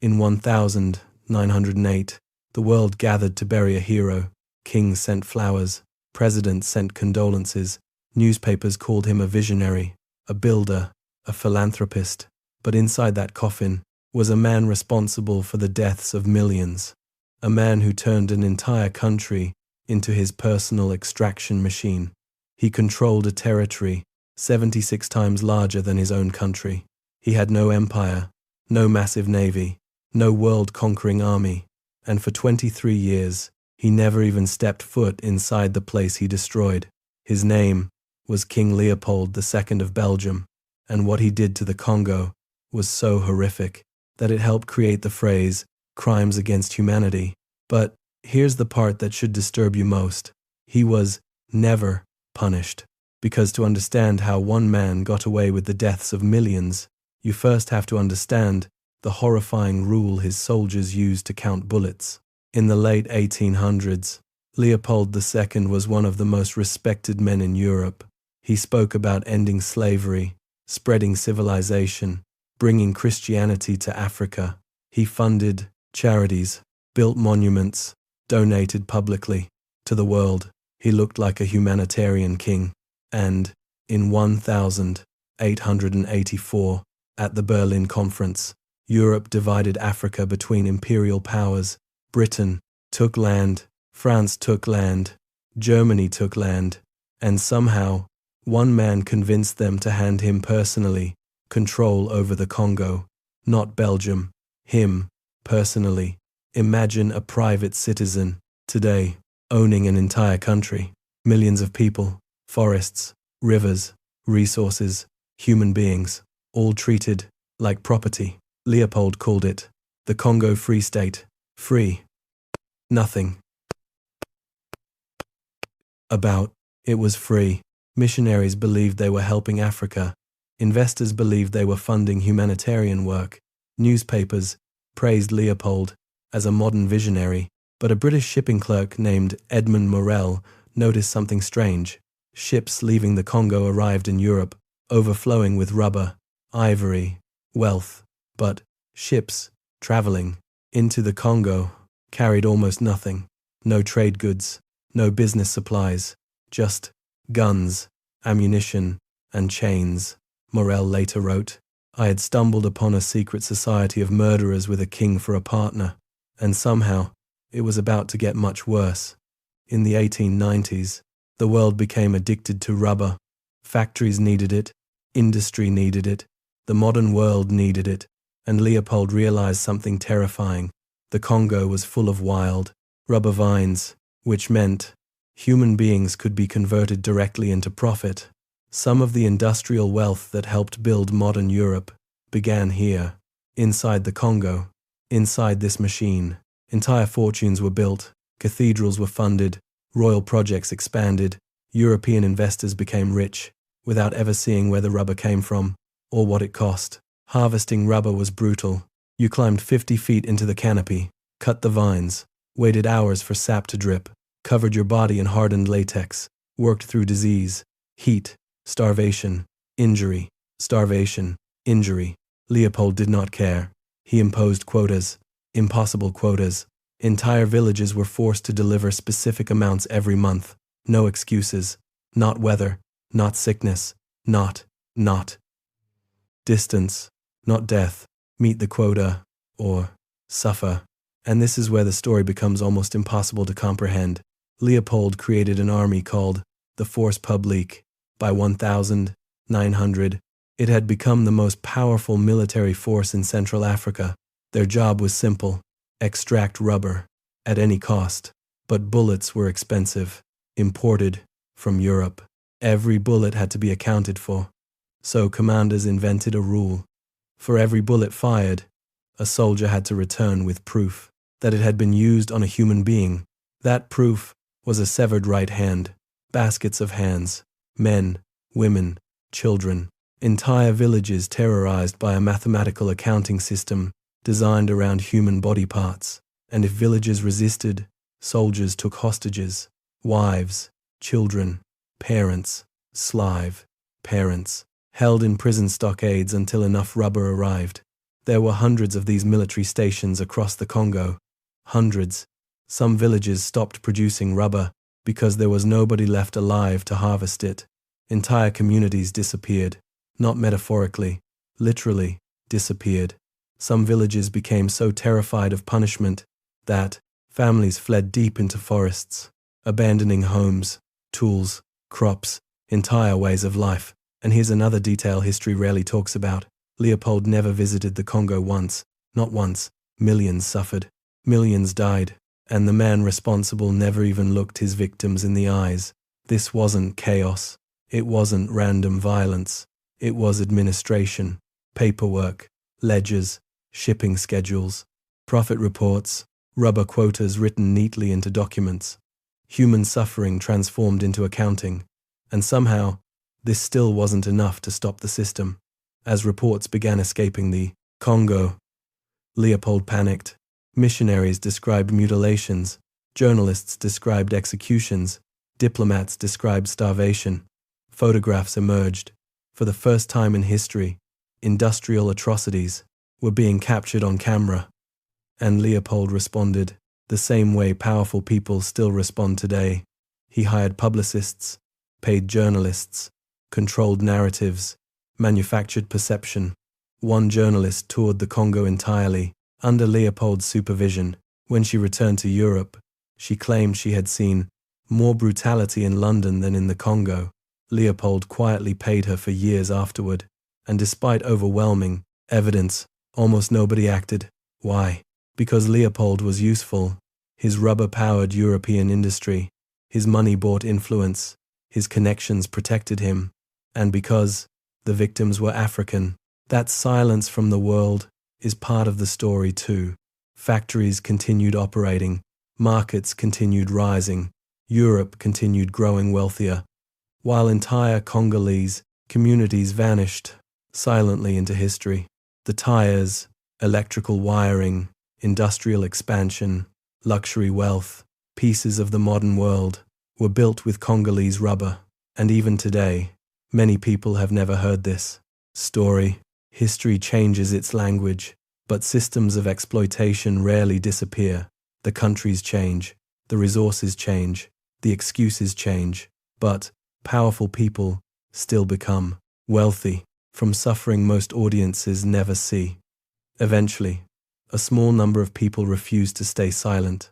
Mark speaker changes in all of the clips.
Speaker 1: In 1908, the world gathered to bury a hero. Kings sent flowers, presidents sent condolences, newspapers called him a visionary, a builder, a philanthropist. But inside that coffin was a man responsible for the deaths of millions, a man who turned an entire country into his personal extraction machine. He controlled a territory 76 times larger than his own country. He had no empire, no massive navy, no world-conquering army, and for 23 years, he never even stepped foot inside the place he destroyed. His name was King Leopold II of Belgium, and what he did to the Congo was so horrific that it helped create the phrase, crimes against humanity. But here's the part that should disturb you most. He was never punished, because to understand how one man got away with the deaths of millions, you first have to understand the horrifying rule his soldiers used to count bullets. In the late 1800s, Leopold II was one of the most respected men in Europe. He spoke about ending slavery, spreading civilization, bringing Christianity to Africa. He funded charities, built monuments, donated publicly to the world. He looked like a humanitarian king. And in 1884, at the Berlin Conference, Europe divided Africa between imperial powers. Britain took land, France took land, Germany took land, and somehow one man convinced them to hand him personally control over the Congo, not Belgium, him personally. Imagine a private citizen today owning an entire country, millions of people, forests, rivers, resources, human beings, all treated like property. Leopold called it the Congo Free State. Free. Nothing about it was free. Missionaries believed they were helping Africa. Investors believed they were funding humanitarian work. Newspapers praised Leopold as a modern visionary. But a British shipping clerk named Edmund Morel noticed something strange. Ships leaving the Congo arrived in Europe, overflowing with rubber, ivory, wealth. But ships traveling into the Congo carried almost nothing. No trade goods, no business supplies, just guns, ammunition, and chains. Morel later wrote, "I had stumbled upon a secret society of murderers with a king for a partner, and somehow it was about to get much worse." In the 1890s, the world became addicted to rubber. Factories needed it, industry needed it, the modern world needed it, and Leopold realized something terrifying. The Congo was full of wild, rubber vines, which meant human beings could be converted directly into profit. Some of the industrial wealth that helped build modern Europe began here, inside the Congo, inside this machine. Entire fortunes were built, cathedrals were funded, royal projects expanded, European investors became rich, without ever seeing where the rubber came from, or what it cost. Harvesting rubber was brutal. You climbed 50 feet into the canopy, cut the vines, waited hours for sap to drip, covered your body in hardened latex, worked through disease, heat, starvation, injury, starvation, injury. Leopold did not care. He imposed quotas, impossible quotas. Entire villages were forced to deliver specific amounts every month. No excuses. Not weather, not sickness, not distance, not death. Meet the quota, or suffer. And this is where the story becomes almost impossible to comprehend. Leopold created an army called the Force Publique. By 1900, it had become the most powerful military force in Central Africa. Their job was simple: extract rubber, at any cost. But bullets were expensive, imported from Europe. Every bullet had to be accounted for. So commanders invented a rule. For every bullet fired, a soldier had to return with proof that it had been used on a human being. That proof was a severed right hand, baskets of hands, men, women, children, entire villages terrorized by a mathematical accounting system designed around human body parts. And if villages resisted, soldiers took hostages, wives, children, parents, slave, parents, held in prison stockades until enough rubber arrived. There were hundreds of these military stations across the Congo. Hundreds. Some villages stopped producing rubber because there was nobody left alive to harvest it. Entire communities disappeared. Not metaphorically, literally, disappeared. Some villages became so terrified of punishment that families fled deep into forests, abandoning homes, tools, crops, entire ways of life. And here's another detail history rarely talks about. Leopold never visited the Congo once, not once. Millions suffered. Millions died. And the man responsible never even looked his victims in the eyes. This wasn't chaos. It wasn't random violence. It was administration, paperwork, ledgers, shipping schedules, profit reports, rubber quotas written neatly into documents, human suffering transformed into accounting. And somehow, this still wasn't enough to stop the system. As reports began escaping the Congo, Leopold panicked. Missionaries described mutilations, journalists described executions, diplomats described starvation. Photographs emerged. For the first time in history, industrial atrocities were being captured on camera. And Leopold responded the same way powerful people still respond today. He hired publicists, paid journalists, controlled narratives, manufactured perception. One journalist toured the Congo entirely, under Leopold's supervision. When she returned to Europe, she claimed she had seen more brutality in London than in the Congo. Leopold quietly paid her for years afterward, and despite overwhelming evidence, almost nobody acted. Why? Because Leopold was useful. His rubber-powered European industry, his money bought influence, his connections protected him, and because the victims were African. That silence from the world is part of the story too. Factories continued operating, markets continued rising, Europe continued growing wealthier, while entire Congolese communities vanished silently into history. The tires, electrical wiring, industrial expansion, luxury wealth, pieces of the modern world were built with Congolese rubber, and even today, many people have never heard this story. History changes its language, but systems of exploitation rarely disappear. The countries change, the resources change, the excuses change, but powerful people still become wealthy from suffering most audiences never see. Eventually, a small number of people refused to stay silent.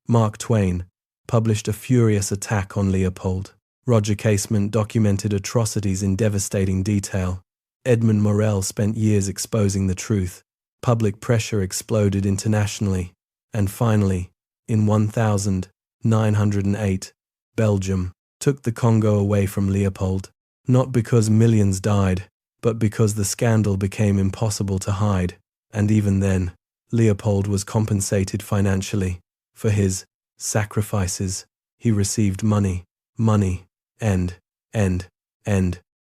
Speaker 1: Mark Twain published a furious attack on Leopold. Roger Casement documented atrocities in devastating detail. Edmund Morel spent years exposing the truth. Public pressure exploded internationally. And finally, in 1908, Belgium took the Congo away from Leopold, not because millions died, but because the scandal became impossible to hide. And even then, Leopold was compensated financially for his sacrifices. He received money, and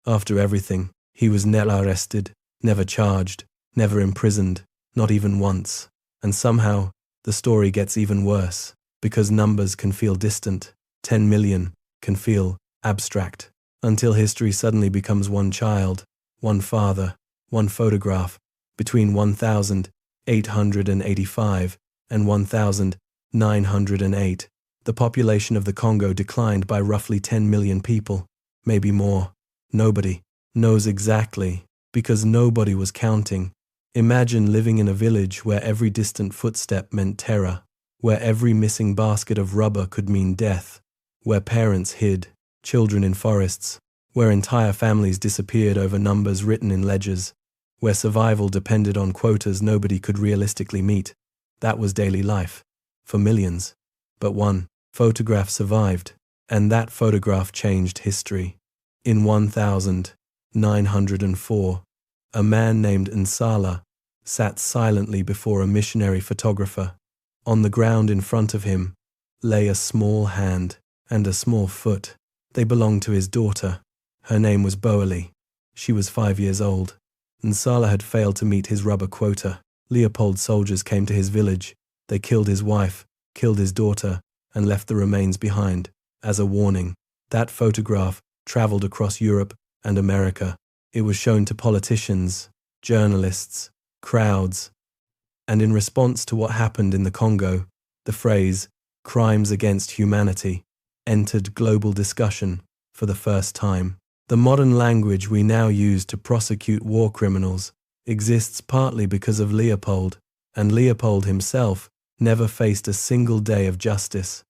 Speaker 1: after everything, he was never arrested, never charged, never imprisoned, not even once. And somehow, the story gets even worse, because numbers can feel distant. 10 million can feel abstract, until history suddenly becomes one child, one father, one photograph. Between 1885 and 1908, the population of the Congo declined by roughly 10 million people, maybe more. Nobody knows exactly, because nobody was counting. Imagine living in a village where every distant footstep meant terror, where every missing basket of rubber could mean death, where parents hid children in forests, where entire families disappeared over numbers written in ledgers, where survival depended on quotas nobody could realistically meet. That was daily life for millions. But one photograph survived, and that photograph changed history. In 1904, a man named Nsala sat silently before a missionary photographer. On the ground in front of him lay a small hand and a small foot. They belonged to his daughter. Her name was Boali. She was 5 years old. Nsala had failed to meet his rubber quota. Leopold's soldiers came to his village. They killed his wife, killed his daughter, and left the remains behind. As a warning, that photograph traveled across Europe and America. It was shown to politicians, journalists, crowds. And in response to what happened in the Congo, the phrase, crimes against humanity, entered global discussion for the first time. The modern language we now use to prosecute war criminals exists partly because of Leopold, and Leopold himself never faced a single day of justice.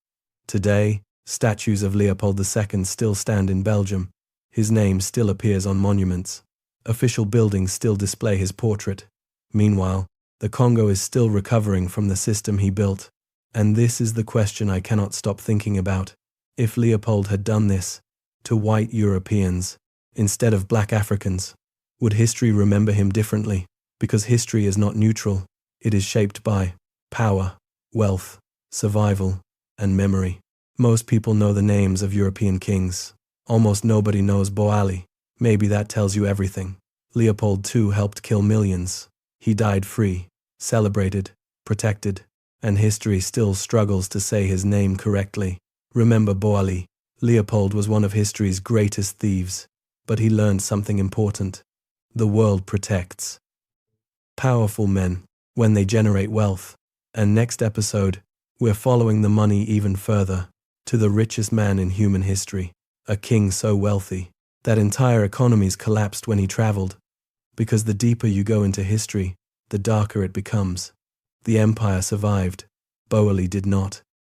Speaker 1: Today, statues of Leopold II still stand in Belgium. His name still appears on monuments. Official buildings still display his portrait. Meanwhile, the Congo is still recovering from the system he built. And this is the question I cannot stop thinking about. If Leopold had done this to white Europeans instead of black Africans, would history remember him differently? Because history is not neutral. It is shaped by power, wealth, survival, and memory. Most people know the names of European kings. Almost nobody knows Boali. Maybe that tells you everything. Leopold II helped kill millions. He died free, celebrated, protected, and history still struggles to say his name correctly. Remember Boali. Leopold was one of history's greatest thieves, but he learned something important. The world protects powerful men when they generate wealth. And next episode, we're following the money even further, to the richest man in human history, a king so wealthy that entire economies collapsed when he traveled. Because the deeper you go into history, the darker it becomes. The empire survived. Boali did not.